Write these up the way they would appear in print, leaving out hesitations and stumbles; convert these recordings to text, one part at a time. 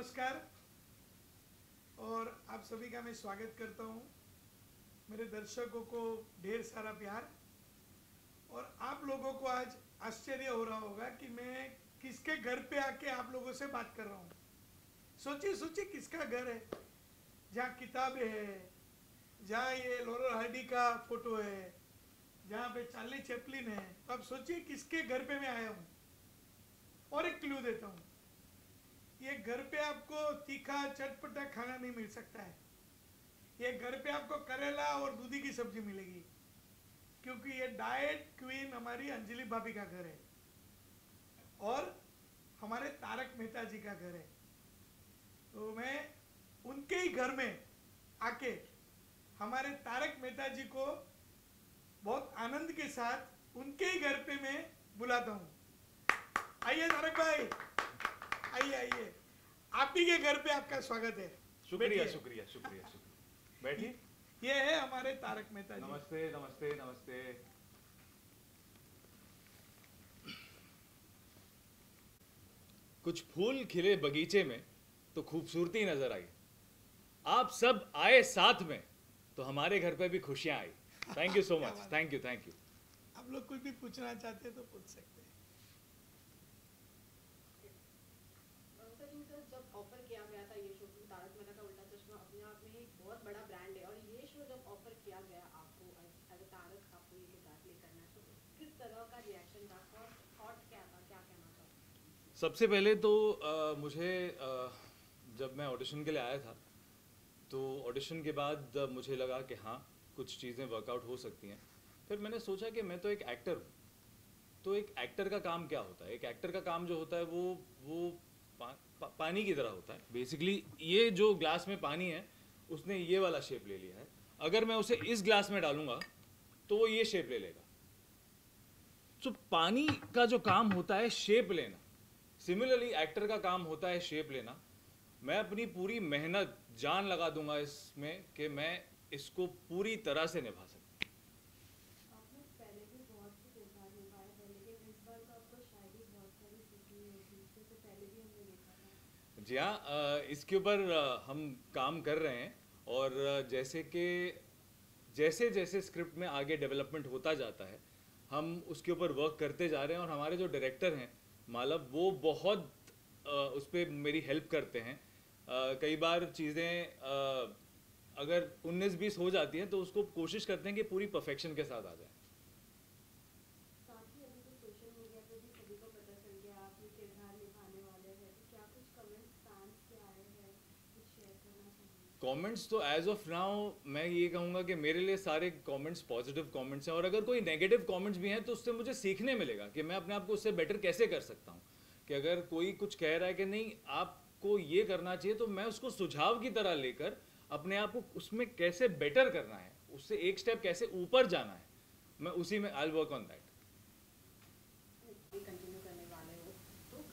नमस्कार और आप सभी का मैं स्वागत करता हूँ। मेरे दर्शकों को ढेर सारा प्यार। और आप लोगों को आज आश्चर्य हो रहा होगा कि मैं किसके घर पे आके आप लोगों से बात कर रहा हूँ। सोचिए सोचिए किसका घर है जहाँ किताबें है, जहाँ ये लॉरेल हार्डी का फोटो है, जहाँ पे चार्ली चैपलिन है। तो आप सोचिए किसके घर पे मैं आया हूँ। और एक क्लू देता हूँ, ये घर पे आपको तीखा चटपटा खाना नहीं मिल सकता है। ये घर पे आपको करेला और दूधी की सब्जी मिलेगी, क्योंकि ये डाइट क्वीन हमारी अंजलि भाभी का घर है और हमारे तारक मेहता जी का घर है। तो मैं उनके ही घर में आके हमारे तारक मेहता जी को बहुत आनंद के साथ उनके ही घर पे मैं बुलाता हूँ। आइए तारक भाई, आइए आइए, आप ही के घर पे आपका स्वागत है। शुक्रिया शुक्रिया शुक्रिया शुक्रिया। बैठिए। ये है हमारे तारक मेहता जी। नमस्ते नमस्ते नमस्ते। कुछ फूल खिले बगीचे में तो खूबसूरती नजर आई। आप सब आए साथ में तो हमारे घर पे भी खुशियां आई। थैंक यू सो क्या मच। बात। Thank you thank you. आप लोग कुछ भी पूछना चाहते हैं तो पूछ सकते हैं। सचिन सर, जब ऑफर किया गया था ये शो, तारक मेहता का उल्टा चश्मा अपने आप में एक बहुत बड़ा ब्रांड है, और ये शो जब ऑफर किया गया आपको एज अ तारक, आपको ये किरदार प्ले करना है, तो किस तरह का रिएक्शन था और थॉट क्या था, क्या कहना था? सबसे पहले तो मुझे जब मैं ऑडिशन के लिए आया था तो ऑडिशन के बाद मुझे लगा कि हाँ कुछ चीज़ें वर्कआउट हो सकती हैं। फिर मैंने सोचा कि मैं तो एक एक्टर हूँ, तो एक एक्टर का काम क्या होता है। एक एक्टर का काम जो होता है वो पानी की तरह होता है। बेसिकली ये जो ग्लास में पानी है उसने ये वाला शेप ले लिया है। अगर मैं उसे इस ग्लास में डालूंगा तो वो ये शेप ले लेगा। तो पानी का जो काम होता है शेप लेना, सिमिलरली एक्टर का काम होता है शेप लेना। मैं अपनी पूरी मेहनत जान लगा दूंगा इसमें कि मैं इसको पूरी तरह से निभा सकूं। आपने पहले भी बहुत से किरदार निभाए हैं, लेकिन इस बार तो आपको शायद ही बहुत सारी सीखनी होगी, इससे पहले भी हमने देखा था। जी हाँ, इसके ऊपर हम काम कर रहे हैं। और जैसे कि जैसे जैसे स्क्रिप्ट में आगे डेवलपमेंट होता जाता है हम उसके ऊपर वर्क करते जा रहे हैं। और हमारे जो डायरेक्टर हैं मालव, वो बहुत उस पर मेरी हेल्प करते हैं। कई बार चीज़ें अगर 19-20 हो जाती हैं तो उसको कोशिश करते हैं कि पूरी परफेक्शन के साथ आ जाए। साथ ही अभी तो सोशल मीडिया पे भी सभी को पता चल गया आप ये किरदार निभाने वाले हैं, तो क्या कुछ कमेंट्स फैंस के आए हैं, कुछ शेयर करना चाहिए? कमेंट्स तो एज ऑफ नाउ मैं ये कहूँगा कि मेरे लिए सारे कमेंट्स पॉजिटिव कमेंट्स हैं। और अगर कोई नेगेटिव कमेंट्स भी हैं तो उससे मुझे सीखने मिलेगा कि मैं अपने आप को उससे बेटर कैसे कर सकता हूँ। कि अगर कोई कुछ कह रहा है कि नहीं आपको ये करना चाहिए, तो मैं उसको सुझाव की तरह लेकर अपने आप को उसमें कैसे बेटर करना है, उससे एक स्टेप कैसे ऊपर जाना है, मैं उसी में I work on that. Continue करने वाले हो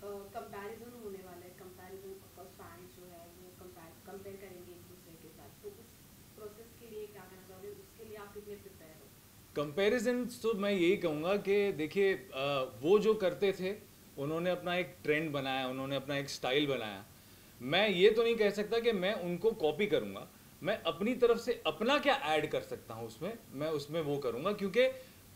तो कंपैरिजन होने वाला है। कंपैरिजन ऑफकोर्स फैंस जो है वो कंपेयर करेंगे एक दूसरे के साथ, तो उस प्रोसेस के लिए क्या करना चाहोगे, उसके लिए आप कितने प्रिपेयर हो? कंपैरिजन तो मैं यही कहूँगा कि देखिए, वो जो करते थे उन्होंने अपना एक ट्रेंड बनाया, उन्होंने अपना एक स्टाइल बनाया। मैं ये तो नहीं कह सकता कि मैं उनको कॉपी करूँगा। मैं अपनी तरफ से अपना क्या ऐड कर सकता हूँ उसमें, मैं उसमें वो करूँगा। क्योंकि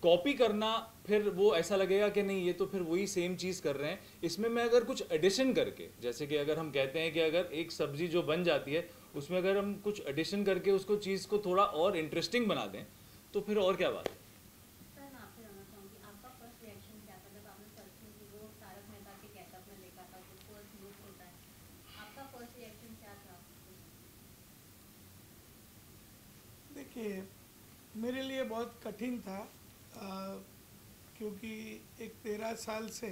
कॉपी करना फिर वो ऐसा लगेगा कि नहीं ये तो फिर वही सेम चीज़ कर रहे हैं। इसमें मैं अगर कुछ एडिशन करके, जैसे कि अगर हम कहते हैं कि अगर एक सब्जी जो बन जाती है उसमें अगर हम कुछ एडिशन करके उसको चीज़ को थोड़ा और इंटरेस्टिंग बना दें तो फिर और क्या बात है। सर, मैं आपसे जानना चाहूँगी आपका फर्स्ट रिएक्शन क्या था जब आपने फर्स्ट वो तारक मेहता के गेटअप में देखा था, जो फर्स्ट लुक होता है, आपका फर्स्ट रिएक्शन क्या था? देखिए, मेरे लिए बहुत कठिन था, क्योंकि एक 13 साल से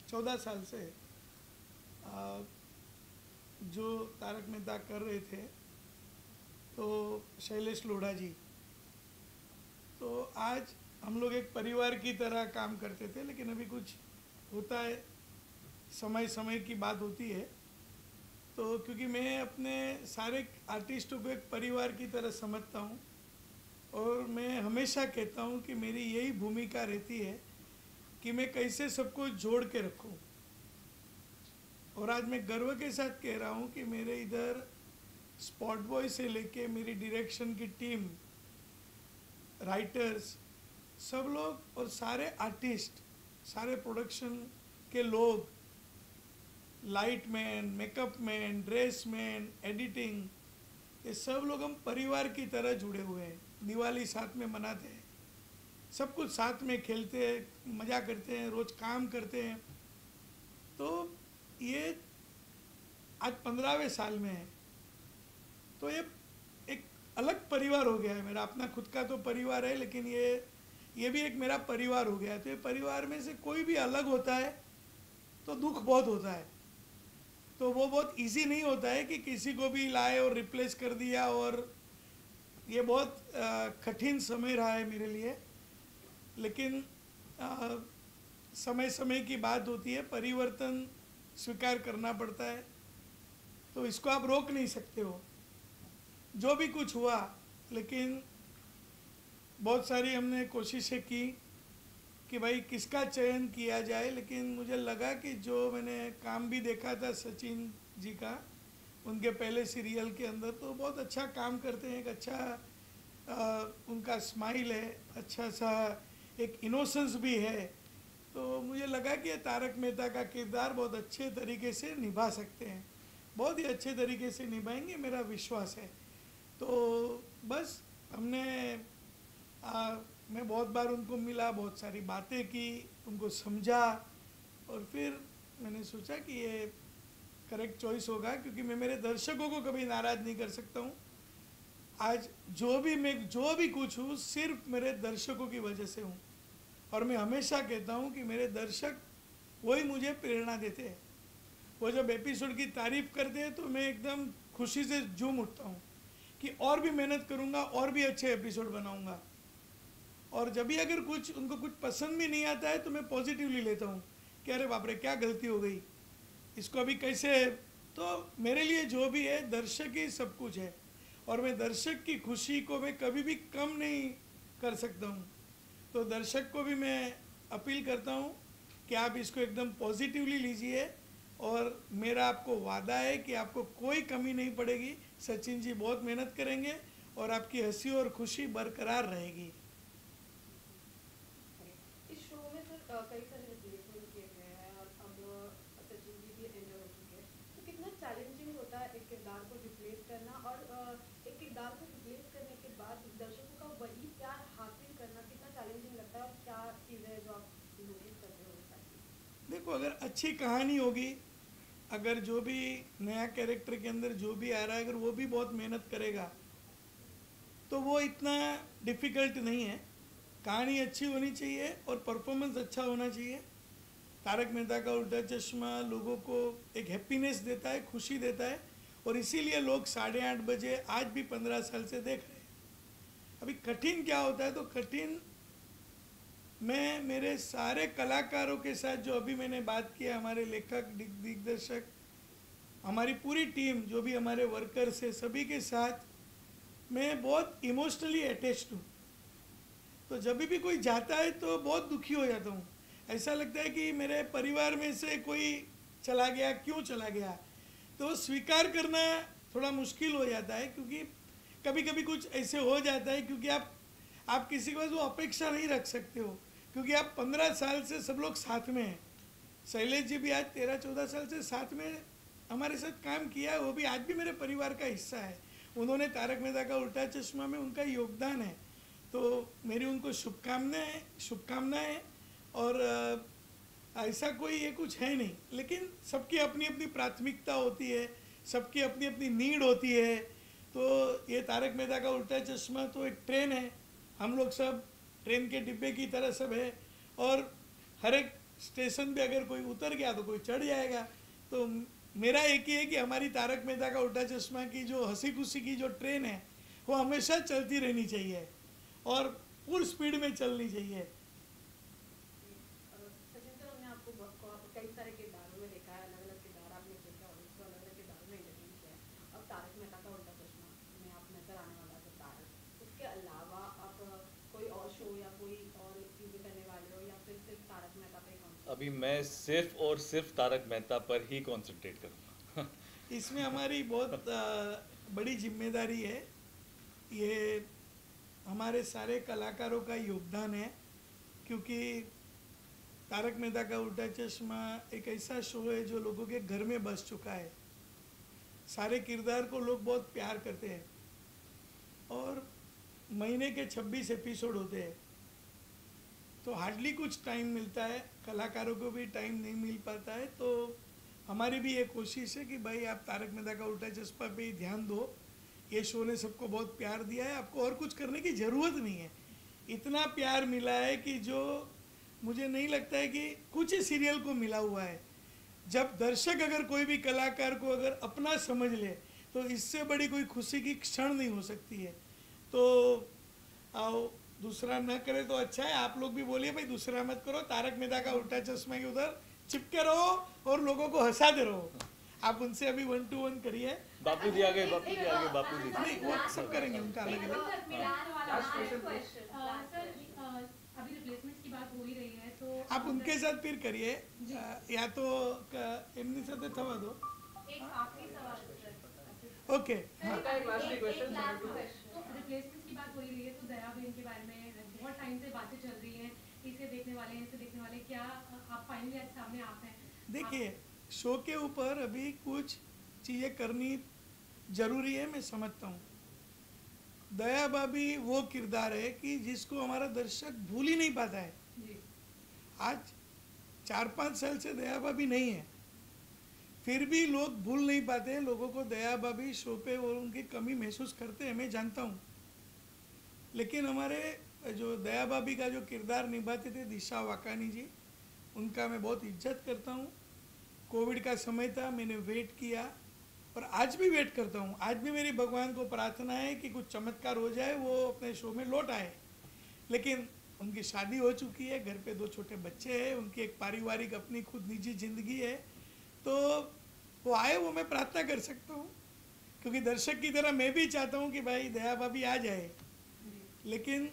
14 साल से जो तारक मेहता कर रहे थे, तो शैलेश लोढ़ा जी, तो आज हम लोग एक परिवार की तरह काम करते थे। लेकिन अभी कुछ होता है, समय समय की बात होती है। तो क्योंकि मैं अपने सारे आर्टिस्टों को एक परिवार की तरह समझता हूँ, और मैं हमेशा कहता हूँ कि मेरी यही भूमिका रहती है कि मैं कैसे सबको जोड़ के रखूँ। और आज मैं गर्व के साथ कह रहा हूँ कि मेरे इधर स्पॉट बॉय से लेके मेरी डायरेक्शन की टीम, राइटर्स, सब लोग और सारे आर्टिस्ट, सारे प्रोडक्शन के लोग, light man, makeup man, dress man, editing, ये सब लोग हम परिवार की तरह जुड़े हुए हैं। दिवाली साथ में मनाते हैं, सब कुछ साथ में खेलते हैं, मज़ा करते हैं, रोज़ काम करते हैं। तो ये आज 15वें साल में है, तो ये एक अलग परिवार हो गया है मेरा। अपना खुद का तो परिवार है, लेकिन ये भी एक मेरा परिवार हो गया है। तो ये परिवार में से कोई भी अलग होता है तो दुख बहुत होता है। तो वो बहुत इजी नहीं होता है कि किसी को भी लाए और रिप्लेस कर दिया, और ये बहुत कठिन समय रहा है मेरे लिए। लेकिन समय समय की बात होती है, परिवर्तन स्वीकार करना पड़ता है, तो इसको आप रोक नहीं सकते हो। जो भी कुछ हुआ, लेकिन बहुत सारी हमने कोशिशें की कि भाई किसका चयन किया जाए, लेकिन मुझे लगा कि जो मैंने काम भी देखा था सचिन जी का उनके पहले सीरियल के अंदर, तो बहुत अच्छा काम करते हैं। एक अच्छा उनका स्माइल है, अच्छा सा एक इनोसेंस भी है। तो मुझे लगा कि तारक मेहता का किरदार बहुत अच्छे तरीके से निभा सकते हैं, बहुत ही अच्छे तरीके से निभाएंगे, मेरा विश्वास है। तो बस हमने मैं बहुत बार उनको मिला, बहुत सारी बातें की, उनको समझा, और फिर मैंने सोचा कि ये करेक्ट चॉइस होगा, क्योंकि मैं मेरे दर्शकों को कभी नाराज़ नहीं कर सकता हूँ। आज जो भी कुछ हूँ, सिर्फ मेरे दर्शकों की वजह से हूँ। और मैं हमेशा कहता हूँ कि मेरे दर्शक वही मुझे प्रेरणा देते हैं। वो जब एपिसोड की तारीफ़ करते हैं तो मैं एकदम खुशी से झूम उठता हूँ कि और भी मेहनत करूँगा, और भी अच्छे एपिसोड बनाऊँगा। और जब भी अगर उनको कुछ पसंद भी नहीं आता है तो मैं पॉजिटिवली लेता हूँ कि अरे बाप रे, क्या गलती हो गई, इसको अभी कैसे। तो मेरे लिए जो भी है, दर्शक ही सब कुछ है, और मैं दर्शक की खुशी को मैं कभी भी कम नहीं कर सकता हूँ। तो दर्शक को भी मैं अपील करता हूँ कि आप इसको एकदम पॉजिटिवली लीजिए, और मेरा आपको वादा है कि आपको कोई कमी नहीं पड़ेगी। सचिन जी बहुत मेहनत करेंगे और आपकी हंसी और खुशी बरकरार रहेगी। इस शो में सर कई सारे रिप्लेसमेंट किए गए हैं, और अब सचिन जी भी एंटर हो चुके हैं। तो कितना चैलेंजिंग होता है एक किरदार को रिप्लेस करना, और एक किरदार को रिप्लेस करने के बाद दर्शकों का वही प्यार हासिल करना कितना चैलेंजिंग लगता है, और क्या चीज़ है जो आप नोटिस करते हो साथ ही? देखो, अगर अच्छी कहानी होगी, अगर जो भी नया कैरेक्टर के अंदर जो भी आ रहा है, अगर वो भी बहुत मेहनत करेगा, तो वो इतना डिफ़िकल्ट नहीं है। कहानी अच्छी होनी चाहिए और परफॉर्मेंस अच्छा होना चाहिए। तारक मेहता का उल्टा चश्मा लोगों को एक हैप्पीनेस देता है, खुशी देता है, और इसीलिए लोग 8:30 बजे आज भी 15 साल से देख रहे हैं। अभी कठिन क्या होता है, तो कठिन मैं मेरे सारे कलाकारों के साथ जो अभी मैंने बात किया, हमारे लेखक, दिग्दर्शक, हमारी पूरी टीम, जो भी हमारे वर्कर्स है, सभी के साथ मैं बहुत इमोशनली अटैच्ड हूँ। तो जब भी कोई जाता है तो बहुत दुखी हो जाता हूँ। ऐसा लगता है कि मेरे परिवार में से कोई चला गया, क्यों चला गया। तो स्वीकार करना थोड़ा मुश्किल हो जाता है, क्योंकि कभी कभी कुछ ऐसे हो जाता है, क्योंकि आप किसी के पास वो अपेक्षा नहीं रख सकते हो, क्योंकि आप 15 साल से सब लोग साथ में हैं। शैलेश जी भी आज 13-14 साल से साथ में हमारे साथ काम किया है, वो भी आज भी मेरे परिवार का हिस्सा है। उन्होंने तारक मेहता का उल्टा चश्मा में उनका योगदान है, तो मेरी उनको शुभकामनाएं। और ऐसा कोई ये कुछ है नहीं, लेकिन सबकी अपनी अपनी प्राथमिकता होती है, सबकी अपनी अपनी नीड होती है। तो ये तारक मेहता का उल्टा चश्मा तो एक ट्रेन है, हम लोग सब ट्रेन के डिब्बे की तरह सब है, और हर एक स्टेशन पे अगर कोई उतर गया तो कोई चढ़ जाएगा। तो मेरा एक ही है कि हमारी तारक मेहता का उल्टा चश्मा की जो हंसी खुशी की जो ट्रेन है, वो हमेशा चलती रहनी चाहिए और फुल स्पीड में चलनी चाहिए। सचिन सर, हमने आपको कई सारे किरदारों में देखा है, अलग अलग किरदार आपने देखा और उसको अलग अलग किरदारों में इंटरव्यू किया है। अब तारक मेहता का उल्टा चश्मा में आप नजर आने वाला है तारक, उसके अलावा आप कोई और शो या कोई और चीज़ें करने वाले हो, या फिर सिर्फ तारक मेहता पे अभी मैं सिर्फ और सिर्फ तारक मेहता पर ही कंसंट्रेट करूँगा। इसमें हमारी बहुत बड़ी जिम्मेदारी है। ये हमारे सारे कलाकारों का योगदान है, क्योंकि तारक मेहता का उल्टा चश्मा एक ऐसा शो है जो लोगों के घर में बस चुका है। सारे किरदार को लोग बहुत प्यार करते हैं और महीने के 26 एपिसोड होते हैं, तो हार्डली कुछ टाइम मिलता है, कलाकारों को भी टाइम नहीं मिल पाता है। तो हमारी भी ये कोशिश है कि भाई आप तारक मेहता का उल्टा चश्मा पे ही ध्यान दो। ये शो ने सबको बहुत प्यार दिया है, आपको और कुछ करने की ज़रूरत नहीं है। इतना प्यार मिला है कि जो मुझे नहीं लगता है कि कुछ ही सीरियल को मिला हुआ है। जब दर्शक अगर कोई भी कलाकार को अगर अपना समझ ले तो इससे बड़ी कोई खुशी की क्षण नहीं हो सकती है। तो आओ, दूसरा न करे तो अच्छा है। आप लोग भी बोलिए भाई दूसरा मत करो, तारक मेहता का उल्टा चश्मा के उधर चिपके रहो और लोगों को हंसाते रहो। आप उनसे अभी 1 to 1 करिए। बापू जी आ गए, बापू जी आ गए, बापू जी। नहीं, वो सब करेंगे उनका अलग अलग। अभी रिप्लेसमेंट की बात हो ही रही है, तो आप उनके साथ फिर करिए, या तो एमनी साथ थवा दो। एक आखिरी सवाल ओके, हाँ। तो रिप्लेसमेंट की बात हो ही रही है, तो दया बहन के बारे में बहुत टाइम से बातें चल रही हैं, इसे देखने वाले हैं, इसे देखने वाले, क्या आप फाइनली आज सामने आप हैं? देखिए, शो के ऊपर अभी कुछ चीज़ें करनी जरूरी है, मैं समझता हूँ। दया भाभी वो किरदार है कि जिसको हमारा दर्शक भूल ही नहीं पाता है। जी। आज 4-5 साल से दया भाभी नहीं है, फिर भी लोग भूल नहीं पाते। लोगों को दया भाभी शो पे और उनकी कमी महसूस करते हैं, मैं जानता हूँ। लेकिन हमारे जो दया भाभी का जो किरदार निभाते थे दिशा वाकानी जी, उनका मैं बहुत इज्जत करता हूँ। कोविड का समय था, मैंने वेट किया और आज भी वेट करता हूँ। आज भी मेरी भगवान को प्रार्थना है कि कुछ चमत्कार हो जाए, वो अपने शो में लौट आए। लेकिन उनकी शादी हो चुकी है, घर पे 2 छोटे बच्चे हैं, उनकी एक पारिवारिक अपनी खुद निजी जिंदगी है, तो वो आए, वो मैं प्रार्थना कर सकता हूँ। क्योंकि दर्शक की तरह मैं भी चाहता हूँ कि भाई दया भाभी आ जाए। लेकिन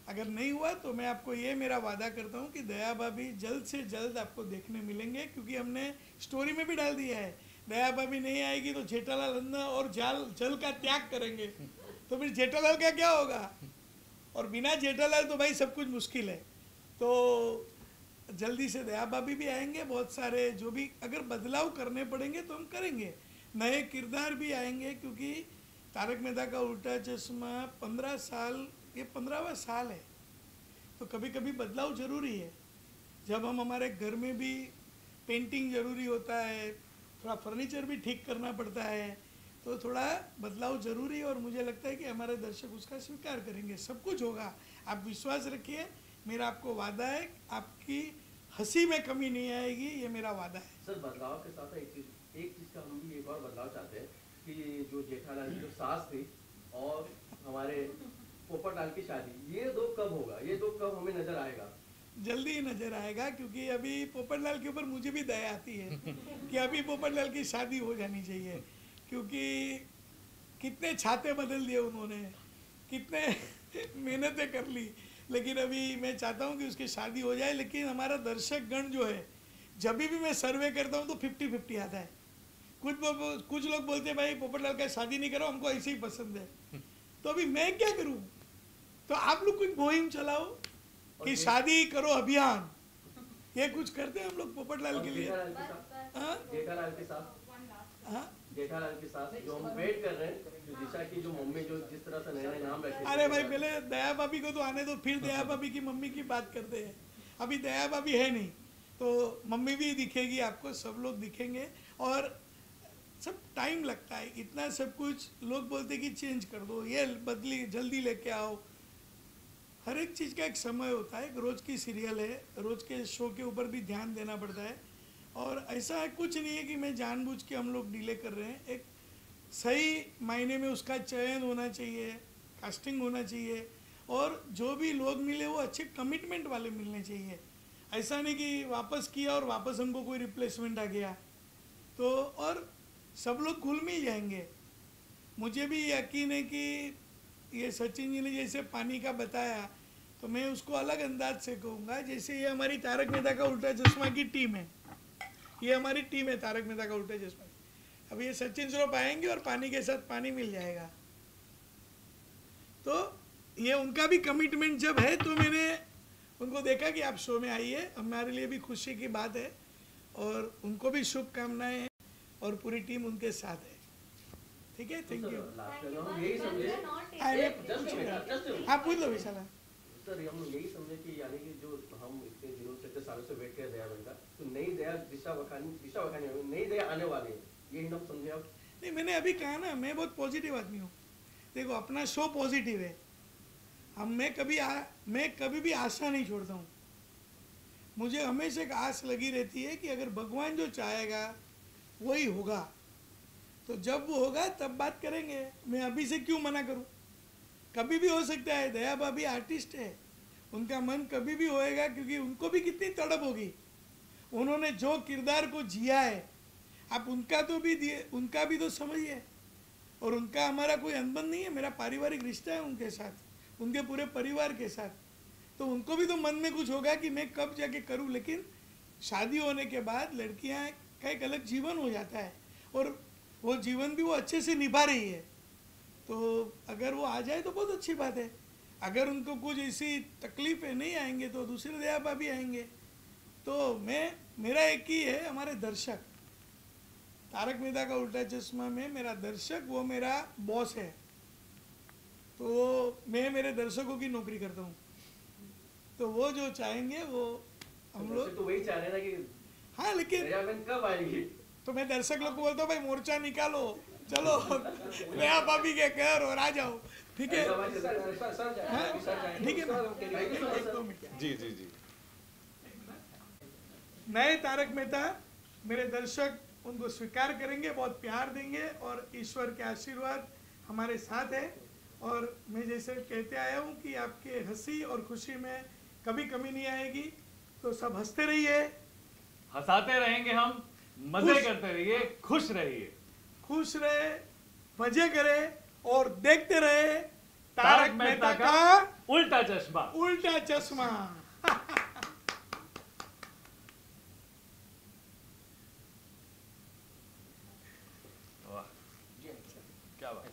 अगर नहीं हुआ तो मैं आपको ये मेरा वादा करता हूँ कि दया भाभी जल्द से जल्द आपको देखने मिलेंगे, क्योंकि हमने स्टोरी में भी डाल दिया है दया भाभी नहीं आएगी तो जेठालाल अन्न और जल का त्याग करेंगे, तो फिर जेठालाल का क्या होगा? और बिना जेठालाल तो भाई सब कुछ मुश्किल है। तो जल्दी से दया भाभी भी आएंगे, बहुत सारे जो भी अगर बदलाव करने पड़ेंगे तो हम करेंगे। नए किरदार भी आएंगे, क्योंकि तारक मेहता का उल्टा चश्मा 15 साल, ये 15वां साल है, तो कभी कभी बदलाव ज़रूरी है। जब हम हमारे घर में भी पेंटिंग ज़रूरी होता है, थोड़ा फर्नीचर भी ठीक करना पड़ता है, तो थोड़ा बदलाव ज़रूरी है। और मुझे लगता है कि हमारे दर्शक उसका स्वीकार करेंगे। सब कुछ होगा, आप विश्वास रखिए। मेरा आपको वादा है, आपकी हंसी में कमी नहीं आएगी, ये मेरा वादा है। सर, बदलाव के साथ एक चीज़ का हम भी एक और बदलाव चाहते हैं कि जो जेठालाल की जो सास थी और हमारे पोपटलाल की शादी, ये 2 कब होगा? ये 2 कब हमें नजर आएगा? जल्दी ही नजर आएगा, क्योंकि अभी पोपटलाल के ऊपर मुझे भी दया आती है कि अभी पोपटलाल की शादी हो जानी चाहिए, क्योंकि कितने छाते बदल दिए उन्होंने, कितने मेहनतें कर ली। लेकिन अभी मैं चाहता हूँ कि उसकी शादी हो जाए। लेकिन हमारा दर्शक गण जो है, जब भी मैं सर्वे करता हूँ तो 50-50 आता है। कुछ लोग बोलते हैं भाई पोपटलाल का शादी नहीं करो, हमको ऐसे ही पसंद है। तो अभी मैं क्या करूँ? तो आप लोग कुछ मुहिम चलाओ कि शादी करो अभियान, ये कुछ करते हैं हम लोग पोपटलाल के लिए। जेठालाल के साथ जेठालाल के साथ जो हम वेट कर रहे हैं, जो दिशा की जो मम्मी जो जिस तरह से नए नाम रखे। अरे भाई पहले दया भाभी को तो आने दो, फिर दया भाभी की मम्मी की बात करते हैं। अभी दया भाभी है नहीं, तो मम्मी भी दिखेगी आपको, सब लोग दिखेंगे। और सब टाइम लगता है, इतना सब कुछ लोग बोलते कि चेंज कर दो, ये बदली जल्दी लेके आओ। हर एक चीज़ का एक समय होता है। रोज़ की सीरियल है, रोज़ के शो के ऊपर भी ध्यान देना पड़ता है। और ऐसा है कुछ नहीं है कि मैं जानबूझ के हम लोग डिले कर रहे हैं। एक सही मायने में उसका चयन होना चाहिए, कास्टिंग होना चाहिए, और जो भी लोग मिले वो अच्छे कमिटमेंट वाले मिलने चाहिए। ऐसा नहीं कि वापस किया और वापस हमको कोई रिप्लेसमेंट आ गया तो, और सब लोग घुल मिल जाएंगे। मुझे भी यकीन है कि ये सचिन जी ने जैसे पानी का बताया, तो मैं उसको अलग अंदाज से कहूँगा। जैसे ये हमारी तारक मेहता का उल्टा चश्मा की टीम है, ये हमारी टीम है तारक मेहता का उल्टा चश्मा। अब ये सचिन श्रॉफ आएंगे और पानी के साथ पानी मिल जाएगा। तो ये उनका भी कमिटमेंट जब है, तो मैंने उनको देखा कि आप शो में आइए, हमारे लिए भी खुशी की बात है और उनको भी शुभकामनाएं हैं और पूरी टीम उनके साथ है। ठीक है, थैंक यू। यही समझे आप पूछ लो विशाला। सर, हम यही समझे कि यानी कि जो हम इतने दिनों से, इतने सालों से वेट कर दया बनता, तो नई दया दिशा वखानी नई दया आने वाली है, यही हम समझे। आप नहीं, मैंने अभी कहा ना, मैं बहुत पॉजिटिव आदमी हूँ। देखो, अपना शो पॉजिटिव है। मैं कभी भी आशा नहीं छोड़ता हूँ। मुझे हमेशा एक आस लगी रहती है कि अगर भगवान जो चाहेगा वही होगा, तो जब वो होगा तब बात करेंगे। मैं अभी से क्यों मना करूँ? कभी भी हो सकता है। दया भाभी आर्टिस्ट है, उनका मन कभी भी होएगा, क्योंकि उनको भी कितनी तड़प होगी। उन्होंने जो किरदार को जिया है, आप उनका भी तो समझिए। और उनका हमारा कोई अनबन नहीं है, मेरा पारिवारिक रिश्ता है उनके साथ, उनके पूरे परिवार के साथ। तो उनको भी तो मन में कुछ होगा कि मैं कब जाके करूं। लेकिन शादी होने के बाद लड़कियां का एक अलग जीवन हो जाता है और वो जीवन भी वो अच्छे से निभा रही है। तो अगर वो आ जाए तो बहुत अच्छी बात है। अगर उनको कुछ ऐसी तकलीफें नहीं आएंगे तो दूसरे दया भाभी आएंगे। तो मेरा एक ही है, हमारे दर्शक, तारक मेहता का उल्टा चश्मा में मेरा दर्शक वो मेरा बॉस है। तो मैं मेरे दर्शकों की नौकरी करता हूँ, तो वो जो चाहेंगे वो हम लोग तो वही चाह रहे हैं ना कि हाँ, लेकिन दया बहन कब आएगी। तो मैं दर्शक लोग को बोलता हूँ, भाई मोर्चा निकालो, चलो नया भाभी के घर और आ जाओ। ठीक है, ठीक है ना? जी जी जी। नए तारक मेहता मेरे दर्शक उनको स्वीकार करेंगे, बहुत प्यार देंगे और ईश्वर के आशीर्वाद हमारे साथ है। और मैं जैसे कहते आया हूँ कि आपके हंसी और खुशी में कभी कमी नहीं आएगी। तो सब हंसते रहिए, हंसाते रहेंगे हम, मजे खुश- करते रहिए, खुश रहिए, खुश रहे, मजे करे और देखते रहे तारक मेहता का उल्टा चश्मा। उल्टा चश्मा। वाह, क्या बात।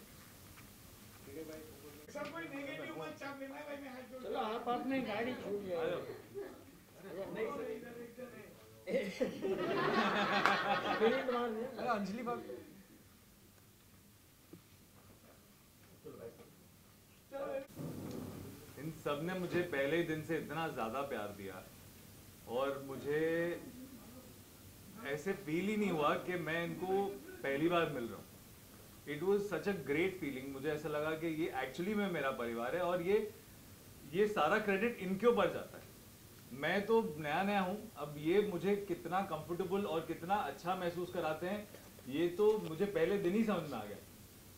सब कोई नेगेटिव मत छाप लेना भाई, मैं हाथ जोड़ चलो आप अपनी गाड़ी छूट जाए। अंजलि भाभी इन सब ने मुझे पहले ही दिन से इतना ज्यादा प्यार दिया और मुझे ऐसे फील ही नहीं हुआ कि मैं इनको पहली बार मिल रहा हूँ। It was such a great feeling. मुझे ऐसा लगा कि ये एक्चुअली में मेरा परिवार है और ये सारा क्रेडिट इनके ऊपर जाता है। मैं तो नया नया हूँ, अब ये मुझे कितना कंफर्टेबल और कितना अच्छा महसूस कराते हैं ये तो मुझे पहले दिन ही समझ में आ गया।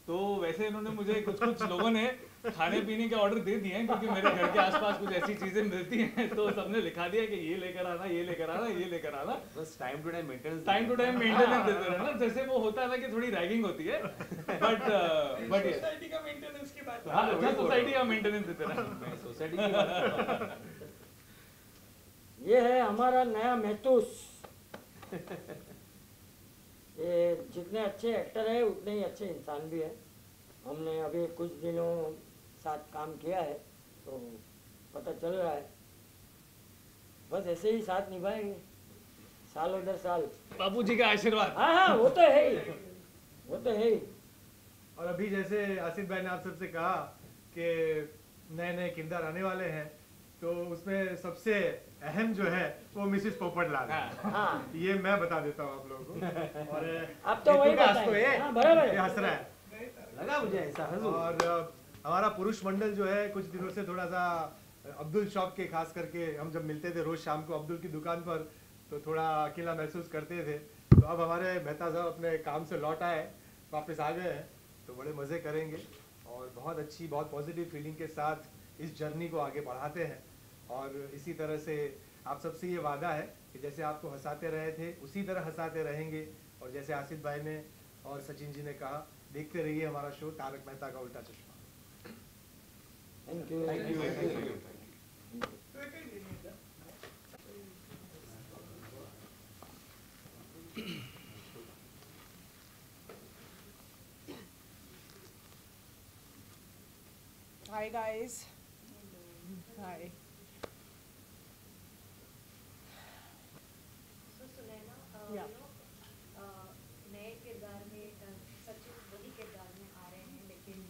तो वैसे इन्होंने मुझे कुछ लोगों ने खाने पीने के ऑर्डर दे दिए हैं, क्योंकि मेरे घर के आसपास कुछ ऐसी चीजें मिलती हैं, तो सबने लिखा दिया कि ये लेकर आना, ये लेकर आना, ये लेकर आना। बस टाइम टू टाइम मेंटेनेंस देते रहना। जैसे वो होता है ना कि थोड़ी रैगिंग होती है, बट सोसाइटी का मेंटेनेंस की बात हाँ, अच्छा सोसाइटी का मेंटेनेंस देते रहना। सोसाइटी की बात। ये है हमारा नया महतूस। ये जितने अच्छे एक्टर है उतने ही अच्छे इंसान भी है। हमने अभी कुछ दिनों साथ काम किया है तो पता चल रहा है। बस ऐसे ही साथ निभाएंगे सालों दर साल। बापू जी का आशीर्वाद। हाँ हाँ, वो तो है ही, वो तो है ही। और अभी जैसे आसिफ भाई ने आप सबसे कहा कि नए नए किरदार आने वाले हैं, तो उसमें सबसे अहम जो है वो मिसिस पोपटलाल है। हाँ, ये मैं बता देता हूँ आप लोगों को। और आप तो वही हेतु का हंस बताएंगे। ये हाँ, बराबर है। ये हंस रहा है। लगा मुझे ऐसा हंसू। और हमारा पुरुष मंडल जो है कुछ दिनों से थोड़ा सा अब्दुल शॉप के, खास करके हम जब मिलते थे रोज शाम को अब्दुल की दुकान पर, तो थोड़ा अकेला महसूस करते थे। तो अब हमारे मेहता साहब अपने काम से लौट आए, वापस आ गए हैं, तो बड़े मज़े करेंगे और बहुत अच्छी, बहुत पॉजिटिव फीलिंग के साथ इस जर्नी को आगे बढ़ाते हैं। और इसी तरह से आप सबसे ये वादा है कि जैसे आपको हंसाते रहे थे उसी तरह हंसाते रहेंगे। और जैसे आसिफ भाई ने और सचिन जी ने कहा, देखते रहिए हमारा शो तारक मेहता का उल्टा चश्मा। Thank you. Thank you. तो एक ही लेनी है। Hi guys. Hi. So Sunaina, Yeah. नए किरदार में सचिन वही किरदार में आ रहे हैं, लेकिन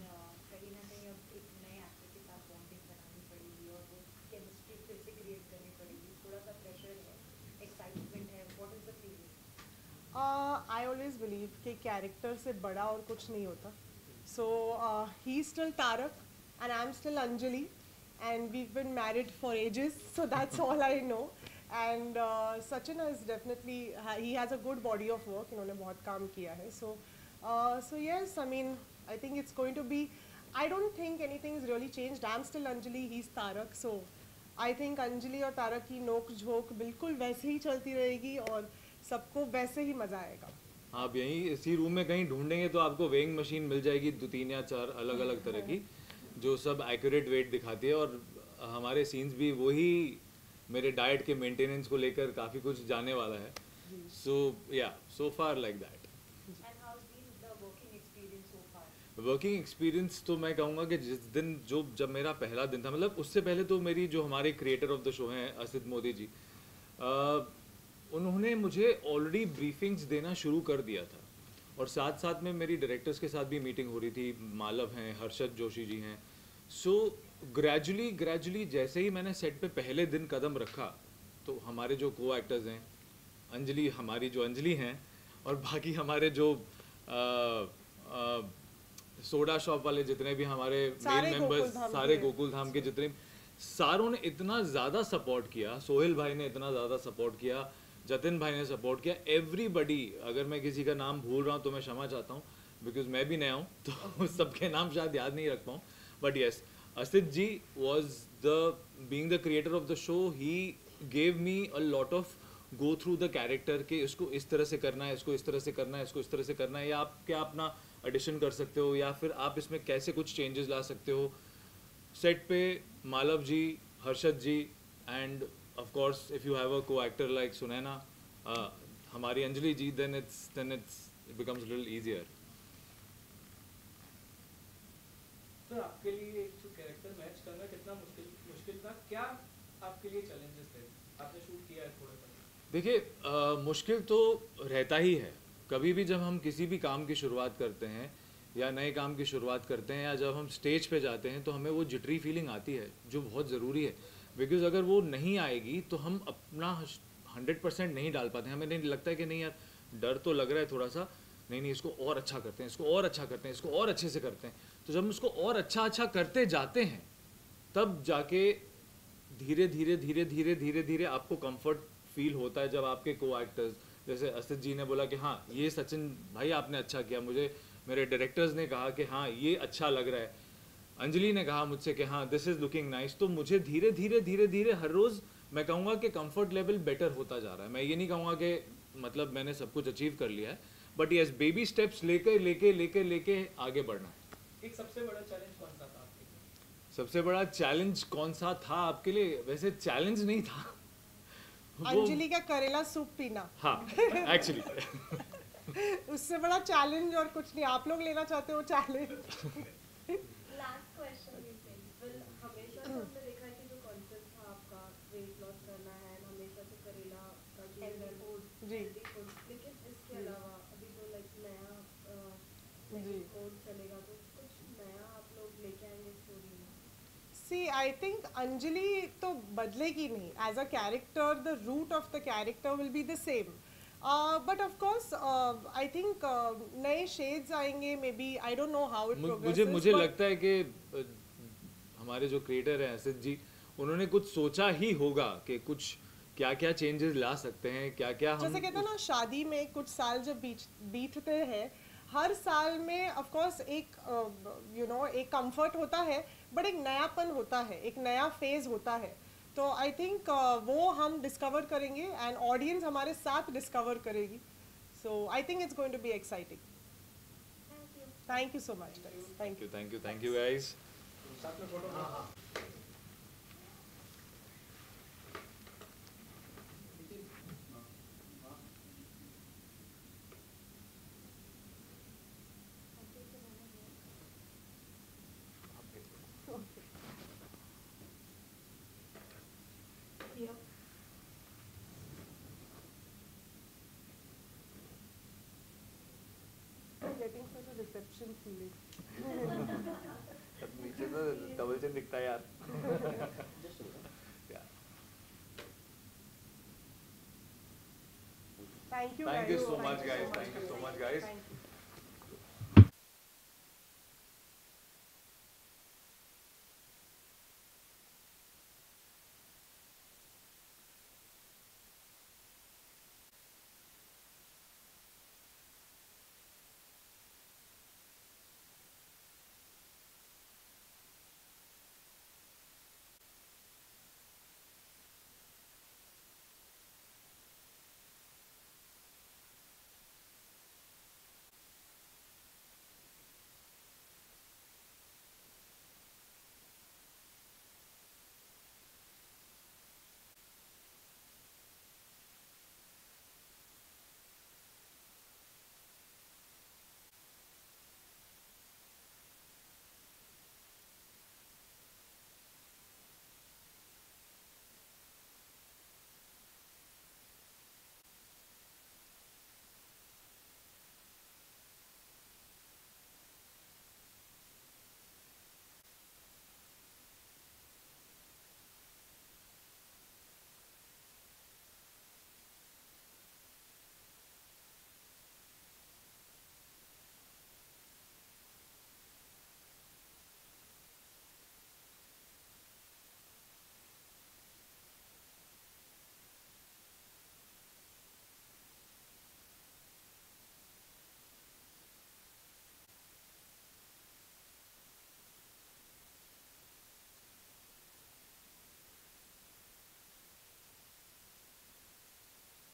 कहीं ना कहीं अब एक नए एक्टर के साथ बॉन्डिंग बनानी पड़ेगी और वो केमिस्ट्री फिर से क्रिएट करनी पड़ेगी। थोड़ा सा प्रेशर है, एक्साइटमेंट है, what is the feeling? I always believe कि कैरेक्टर से बड़ा और कुछ नहीं होता. So he's still Tarak and I'm still Anjali and we've been married for ages, so that's all I know. And Sachin is definitely, he has a good body of work, इन्होंने बहुत काम किया है. So yes, I mean, I think it's going to be, I don't think anything's really changed. I'm still Anjali, he's Tarak, so I think Anjali और तारक की नोक झोंक बिल्कुल वैसे ही चलती रहेगी और सबको वैसे ही मजा आएगा. आप यहीं इसी रूम में कहीं ढूंढेंगे तो आपको वेइंग मशीन मिल जाएगी 2-3 या 4 अलग अलग तरह की, जो सब एक्यूरेट वेट दिखाती है. और हमारे सीन्स भी वही मेरे डाइट के मेंटेनेंस को लेकर काफ़ी कुछ जाने वाला है. सो या so far like that. And how's been the working experience so far? Working experience तो मैं कहूँगा कि जिस दिन जब मेरा पहला दिन था, मतलब उससे पहले तो मेरी जो हमारे क्रिएटर ऑफ द शो हैं असित मोदी जी, उन्होंने मुझे ऑलरेडी ब्रीफिंग्स देना शुरू कर दिया था. और साथ साथ में मेरी डायरेक्टर्स के साथ भी मीटिंग हो रही थी. मालव हैं, हर्षद जोशी जी हैं. सो ग्रेजुअली जैसे ही मैंने सेट पे पहले दिन कदम रखा तो हमारे जो को एक्टर्स हैं, अंजलि हमारी जो अंजलि हैं, और बाकी हमारे जो सोडा शॉप वाले जितने भी हमारे मेन मेंबर्स, सारे गोकुल धाम के जितने, सारों ने इतना ज़्यादा सपोर्ट किया. सोहेल भाई ने इतना ज़्यादा सपोर्ट किया, जतिन भाई ने सपोर्ट किया, एवरीबडी. अगर मैं किसी का नाम भूल रहा हूँ तो मैं क्षमा चाहता हूँ, बिकॉज मैं भी नया हूँ तो सबके नाम शायद याद नहीं रख पाऊँ. But yes, Asit ji was being the creator of the show, he gave me a lot of go through the character कि इसको इस तरह से करना है, इसको इस तरह से करना है, इसको इस तरह से करना है, या आप क्या अपना एडिशन कर सकते हो, या फिर आप इसमें कैसे कुछ चेंजेस ला सकते हो. सेट पे मालव जी, हर्षद जी, and of course if you have a co-actor like Sunaina, हमारी अंजलि जी, then it becomes a little easier. Sir आपके लिए एक जो कैरेक्टर मैच करना कितना मुश्किल था, क्या आपके लिए चैलेंजेस थे? आपने शूट किया है थोड़ा सा. देखिए मुश्किल तो रहता ही है. कभी भी जब हम किसी भी काम की शुरुआत करते हैं या नए काम की शुरुआत करते हैं या जब हम स्टेज पे जाते हैं तो हमें वो जिटरी फीलिंग आती है, जो बहुत ज़रूरी है. बिकॉज अगर वो नहीं आएगी तो हम अपना 100% नहीं डाल पाते. हमें नहीं लगता है कि नहीं यार, डर तो लग रहा है थोड़ा सा, नहीं इसको और अच्छा करते हैं, इसको और अच्छा करते हैं, इसको और अच्छे से करते हैं. तो जब हम उसको और अच्छा करते जाते हैं तब जाके धीरे धीरे आपको कंफर्ट फील होता है. जब आपके को एक्टर्स, जैसे असित जी ने बोला कि हाँ ये सचिन भाई आपने अच्छा किया, मुझे मेरे डायरेक्टर्स ने कहा कि हाँ ये अच्छा लग रहा है, अंजलि ने कहा मुझसे कि हाँ दिस इज़ लुकिंग नाइस, तो मुझे धीरे धीरे हर रोज़ मैं कहूँगा कि कंफर्ट लेवल बेटर होता जा रहा है. मैं ये नहीं कहूँगा कि मतलब मैंने सब कुछ अचीव कर लिया है, बट यस बेबी स्टेप्स लेके आगे बढ़ना है. एक सबसे बड़ा चैलेंज कौन सा था आपके लिए? सबसे बड़ा चैलेंज कौन सा था आपके लिए? वैसे चैलेंज नहीं था, अंजलि का करेला सूप पीना. हाँ एक्चुअली उससे बड़ा चैलेंज और कुछ नहीं. आप लोग लेना चाहते हो चैलेंज? लास्ट क्वेश्चन हमेशा से हमने देखा है कि जो कॉन्सेप्ट था आपका वेट लॉस करना है, हमेशा से करेला का हेल्दी फूड, लेकिन इसके अलावा अभी जो लाइक नया फूड चलेगा तो कुछ नया आप लोग लेके आएंगे स्टोरी में? See, I think अंजलि तो बदलेगी नहीं. As a character, the root of the character will be the same. But of course, I think नए shades आएंगे. Maybe I don't know how it progresses. मुझे लगता है कि हमारे जो क्रिएटर हैं असित जी, उन्होंने कुछ सोचा ही होगा कि कुछ क्या चेंजेस ला सकते हैं, क्या हम, जैसे कहते हैं ना, शादी में कुछ साल जब बीतते हैं, हर साल में ऑफ कोर्स एक एक कंफर्ट होता है, बट एक नयापन होता है, एक नया फेज होता है. तो आई थिंक वो हम डिस्कवर करेंगे एंड ऑडियंस हमारे साथ डिस्कवर करेगी. So I think it's going to be exciting. Thank you so much guys. Thank you. Thank you guys. साथ में photo. here. I'm getting such a reception feeling. नीचे तो डबल चिन दिखता है यार. Yeah. Thank you. Thank you guys. so much, Thank you guys. so Thank you so Thank much, you. guys. Thank you.